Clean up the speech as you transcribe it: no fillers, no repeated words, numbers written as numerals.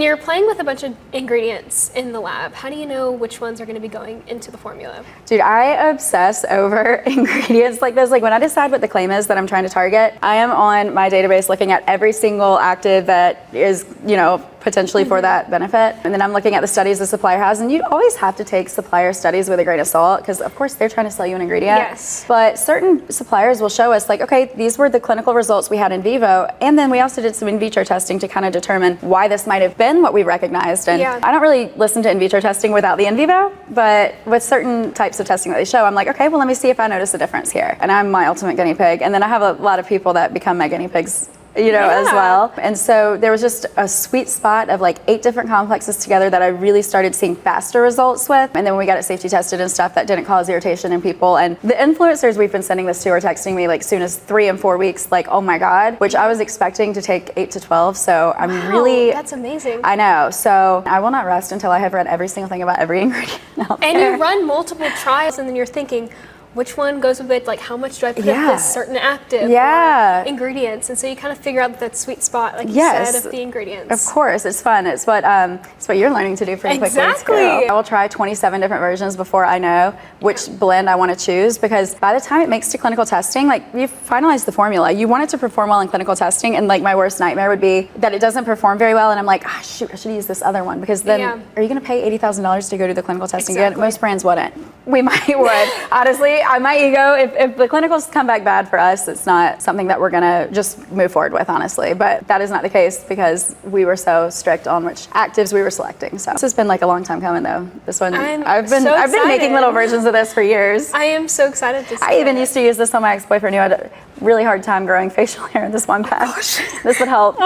You're playing with a bunch of ingredients in the lab. How do you know which ones are going to be going into the formula? Dude, I obsess over ingredients like this. Like when I decide what the claim is that I'm trying to target, I am on my database looking at every single active that is, you know, potentially for that benefit. And then I'm looking at the studies the supplier has, and you always have to take supplier studies with a grain of salt because of course they're trying to sell you an ingredient. Yes. But certain suppliers will show us like, okay, these were the clinical results we had in vivo, and then we also did some in vitro testing to kind of determine why this might have been what we recognized. And I don't really listen to in vitro testing without the in vivo, but with certain types of testing that they show, I'm like, okay, well let me see if I notice a difference here. And I'm my ultimate guinea pig. And then I have a lot of people that become my guinea pigs, you know, as well. And so there was just a sweet spot of like 8 different complexes together that I really started seeing faster results with. And then when we got it safety tested and stuff, that didn't cause irritation in people. And the influencers we've been sending this to are texting me like soon as 3 and 4 weeks, like, oh my God, which I was expecting to take 8 to 12. So I'm really, that's amazing. I know. So I will not rest until I have read every single thing about every ingredient out there. And you run multiple trials and then you're thinking, which one goes with it? Like, how much do I put of this certain active or ingredients? And so you kind of figure out that sweet spot, like you said, of the ingredients. Of course, it's fun. It's what you're learning to do pretty quickly. I will try 27 different versions before I know which blend I want to choose, because by the time it makes to clinical testing, like you've finalized the formula, you want it to perform well in clinical testing, and like my worst nightmare would be that it doesn't perform very well, and I'm like, ah, shoot, I should use this other one, because then are you going to pay $80,000 to go do the clinical testing again? Most brands wouldn't. We might would. Honestly, my ego, if the clinicals come back bad for us, it's not something that we're gonna just move forward with, honestly. But that is not the case because we were so strict on which actives we were selecting. So this has been like a long time coming though. This one, I've been making little versions of this for years. I am so excited to see I even used to use this on my ex-boyfriend who had a really hard time growing facial hair in this one patch. This would help.